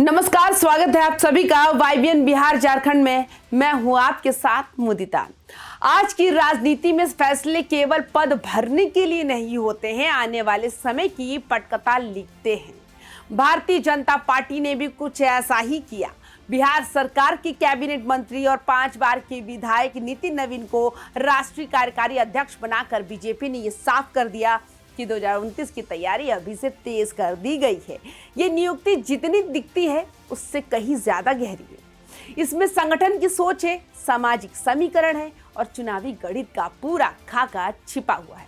नमस्कार, स्वागत है आप सभी का वाईबीएन बिहार झारखंड में। मैं हूं आपके साथ मुदिता। आज की राजनीति में फैसले केवल पद भरने के लिए नहीं होते हैं, आने वाले समय की पटकथा लिखते हैं। भारतीय जनता पार्टी ने भी कुछ ऐसा ही किया। बिहार सरकार की कैबिनेट मंत्री और 5 बार के विधायक नितिन नवीन को राष्ट्रीय कार्यकारी अध्यक्ष बनाकर बीजेपी ने यह साफ कर दिया कि 2029 की तैयारी अभी से तेज कर दी गई है। ये नियुक्ति जितनी दिखती है उससे कहीं ज्यादा गहरी है। इसमें संगठन की सोच है, सामाजिक समीकरण है और चुनावी गणित का पूरा खाका छिपा हुआ है।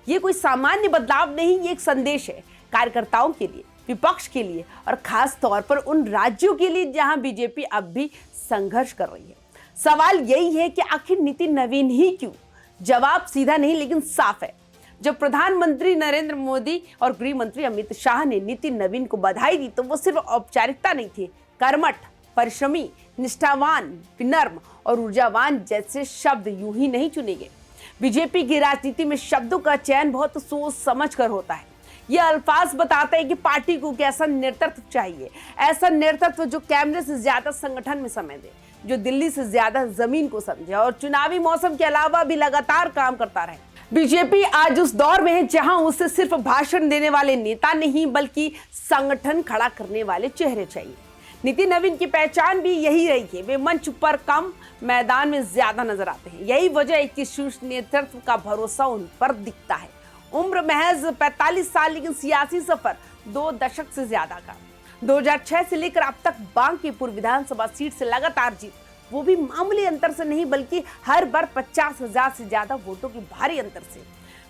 ये कोई सामान्य बदलाव नहीं, ये एक संदेश है कार्यकर्ताओं के लिए, विपक्ष के लिए और खास तौर पर उन राज्यों के लिए जहां बीजेपी अब भी संघर्ष कर रही है। सवाल यही है कि आखिर नितिन नवीन ही क्यों? जवाब सीधा नहीं लेकिन साफ है। जब प्रधानमंत्री नरेंद्र मोदी और गृह मंत्री अमित शाह ने नितिन नवीन को बधाई दी तो वो सिर्फ औपचारिकता नहीं थी। कर्मठ, परिश्रमी, निष्ठावान, विनम्र और ऊर्जावान जैसे शब्द यूं ही नहीं चुने गए। बीजेपी की राजनीति में शब्दों का चयन बहुत सोच समझ कर होता है। ये अल्फाज बताते हैं कि पार्टी को कैसा नेतृत्व चाहिए, ऐसा नेतृत्व जो कैमरे से ज्यादा संगठन में समय दे, जो दिल्ली से ज्यादा जमीन को समझे और चुनावी मौसम के अलावा भी लगातार काम करता रहे। बीजेपी आज उस दौर में है जहां उसे सिर्फ भाषण देने वाले नेता नहीं बल्कि संगठन खड़ा करने वाले चेहरे चाहिए। नितिन नवीन की पहचान भी यही रही है। वे मंच पर कम, मैदान में ज्यादा नजर आते हैं। यही वजह है कि शीर्ष नेतृत्व का भरोसा उन पर दिखता है। उम्र महज 45 साल, लेकिन सियासी सफर 2 दशक से ज्यादा का। 2006 से लेकर अब तक बांकीपुर विधानसभा सीट से लगातार जीत, वो भी मामूली अंतर से नहीं बल्कि हर बार 50,000 से ज्यादा वोटों की भारी अंतर से।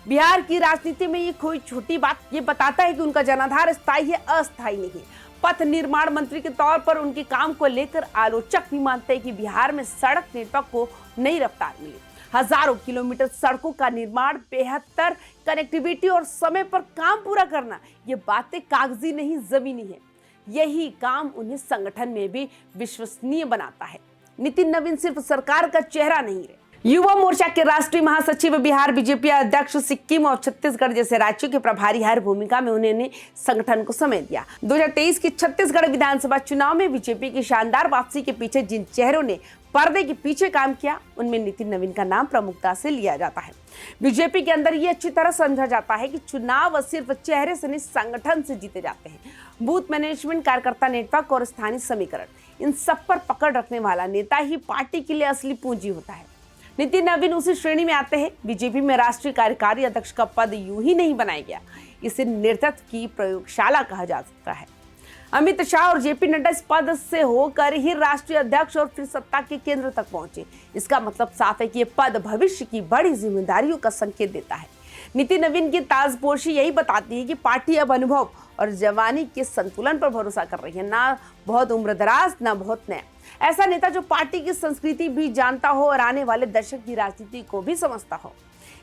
बिहार की राजनीति में ये कोई छोटी बात, ये बताता है कि उनका जनाधार स्थायी है, अस्थायी नहीं। पथ निर्माण मंत्री के तौर पर उनके काम को लेकर आलोचक भी मानते हैं कि बिहार में सड़क नेटवर्क को नई रफ्तार मिली। हजारों किलोमीटर सड़कों का निर्माण, बेहतर कनेक्टिविटी और समय पर काम पूरा करना, ये बातें कागजी नहीं, जमीनी है। यही काम उन्हें संगठन में भी विश्वसनीय बनाता है। नितिन नवीन सिर्फ सरकार का चेहरा नहीं रहे। युवा मोर्चा के राष्ट्रीय महासचिव, बिहार बीजेपी अध्यक्ष, सिक्किम और छत्तीसगढ़ जैसे राज्यों के प्रभारी, हर भूमिका में उन्होंने संगठन को समय दिया। 2023 के छत्तीसगढ़ विधानसभा चुनाव में बीजेपी की शानदार वापसी के पीछे जिन चेहरों ने पर्दे के पीछे काम किया, उनमें नितिन नवीन का नाम प्रमुखता से लिया जाता है। बीजेपी के अंदर ये अच्छी तरह समझा जाता है कि चुनाव सिर्फ चेहरे से नहीं, संगठन से जीते जाते हैं। बूथ मैनेजमेंट, कार्यकर्ता नेटवर्क और स्थानीय समीकरण, इन सब पर पकड़ रखने वाला नेता ही पार्टी के लिए असली पूंजी होता है। नितिन नवीन उसी श्रेणी में आते हैं। बीजेपी में राष्ट्रीय कार्यकारी अध्यक्ष का पद यूं ही नहीं बनाया गया, इसे नेतृत्व की प्रयोगशाला कहा जा सकता है। अमित शाह और जेपी नड्डा इस पद से होकर ही राष्ट्रीय अध्यक्ष और फिर सत्ता के केंद्र तक पहुंचे। इसका मतलब साफ है कि ये पद भविष्य की बड़ी जिम्मेदारियों का संकेत देता है। नितिन नवीन की ताजपोशी यही बताती है कि पार्टी अब अनुभव और जवानी के संतुलन पर भरोसा कर रही है, ना बहुत उम्रदराज, ना बहुत नया। ऐसा नेता जो पार्टी की संस्कृति भी जानता हो और आने वाले दशक की राजनीति को भी समझता हो।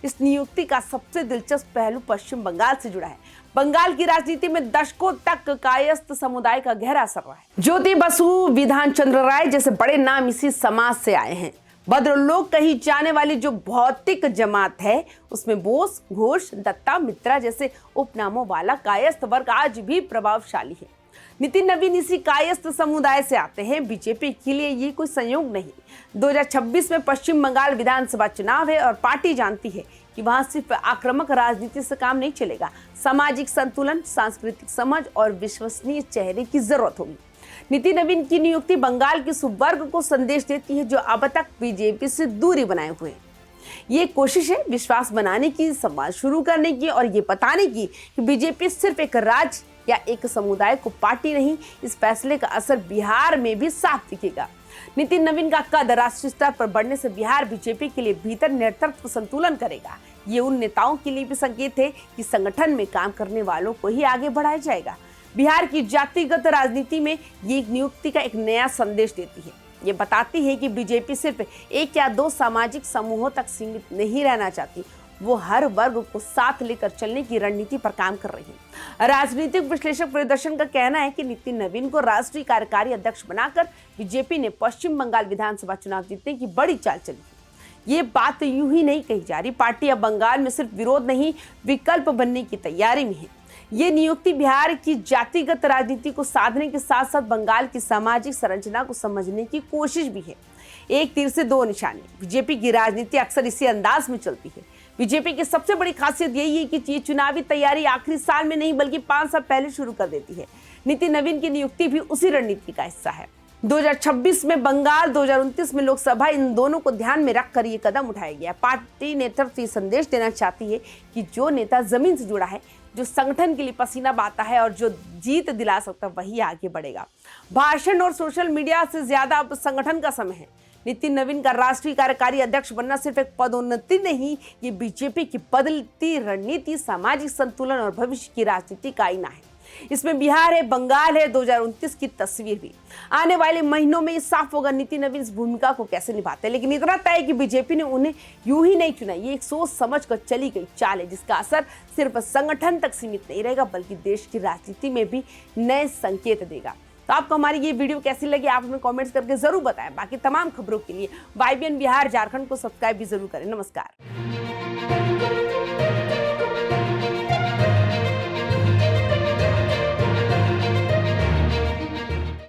इस नियुक्ति का सबसे दिलचस्प पहलू पश्चिम बंगाल से जुड़ा है। बंगाल की राजनीति में दशकों तक कायस्थ समुदाय का गहरा असर रहा है। ज्योति बसु, विधान चंद्र राय जैसे बड़े नाम इसी समाज से आए हैं। भद्रलोक कही जाने वाली जो भौतिक जमात है, उसमें बोस, घोष, दत्ता, मित्रा जैसे उपनामों वाला कायस्थ वर्ग आज भी प्रभावशाली है। नितिन नवीन इसी कायस्थ समुदाय से आते हैं। बीजेपी के लिए ये कोई संयोग नहीं। 2026 में पश्चिम बंगाल विधानसभा चुनाव है और पार्टी जानती है कि वहां सिर्फ आक्रामक राजनीति से काम नहीं चलेगा। सामाजिक संतुलन, सांस्कृतिक समझ और विश्वसनीय चेहरे की जरूरत होगी। नितिन नवीन की नियुक्ति बंगाल के सुवर्ग को संदेश देती है जो अब तक बीजेपी से दूरी बनाए हुए हैं। ये कोशिश है विश्वास बनाने की, संवाद शुरू करने की और ये बताने की कि बीजेपी सिर्फ एक राज्य या एक समुदाय को पार्टी नहीं। इस फैसले का असर बिहार में भी साफ दिखेगा। नितिन नवीन का कद राष्ट्रीय स्तर पर बढ़ने से बिहार बीजेपी के लिए भीतर नेतृत्व संतुलन करेगा। ये उन नेताओं के लिए भी संकेत है कि संगठन में काम करने वालों को ही आगे बढ़ाया जाएगा। बिहार की जातिगत राजनीति में ये नियुक्ति का एक नया संदेश देती है। ये बताती है कि बीजेपी सिर्फ 1 या 2 सामाजिक समूहों तक सीमित नहीं रहना चाहती, वो हर वर्ग को साथ लेकर चलने की रणनीति पर काम कर रही है। राजनीतिक विश्लेषक प्रदर्शन का कहना है कि नितिन नवीन को राष्ट्रीय कार्यकारी अध्यक्ष बनाकर बीजेपी ने पश्चिम बंगाल विधानसभा चुनाव जीतने की बड़ी चाल चली। ये बात यूं ही नहीं कही जा रही। पार्टी अब बंगाल में सिर्फ विरोध नहीं, विकल्प बनने की तैयारी में है। ये नियुक्ति बिहार की जातिगत राजनीति को साधने के साथ साथ बंगाल की सामाजिक संरचना को समझने की कोशिश भी है। एक तीर से दो निशाने। बीजेपी की राजनीति अक्सर इसी अंदाज में चलती है। बीजेपी की सबसे बड़ी खासियत यही है कि ये चुनावी तैयारी आखिरी साल में नहीं बल्कि 5 साल पहले शुरू कर देती है। नितिन नवीन की नियुक्ति भी उसी रणनीति का हिस्सा है। 2026 में बंगाल, 2029 में लोकसभा, इन दोनों को ध्यान में रखकर ये कदम उठाया गया। पार्टी नेतृत्व ये संदेश देना चाहती है कि जो नेता जमीन से जुड़ा है, जो संगठन के लिए पसीना बहाता है और जो जीत दिला सकता है, वही आगे बढ़ेगा। भाषण और सोशल मीडिया से ज्यादा अब संगठन का समय है। नितिन नवीन का राष्ट्रीय कार्यकारी अध्यक्ष बनना सिर्फ एक पदोन्नति नहीं, ये बीजेपी की बदलती रणनीति, सामाजिक संतुलन और भविष्य की राजनीति का आईना है। इसमें बिहार है, बंगाल है, 2029 की तस्वीर भी। आने वाले महीनों में ये साफ होगा नितिन नवीन इस भूमिका को कैसे निभाते हैं। लेकिन इतना तय है कि बीजेपी ने उन्हें यूं ही नहीं चुना। ये एक सोच समझ कर चली गई चाल है, जिसका असर सिर्फ संगठन तक सीमित नहीं रहेगा बल्कि देश की राजनीति में भी नए संकेत देगा। तो आपको हमारी ये वीडियो कैसी लगी, आप हमें कमेंट्स करके जरूर बताएं। बाकी तमाम खबरों के लिए YBN बिहार झारखंड को सब्सक्राइब भी जरूर करें। नमस्कार।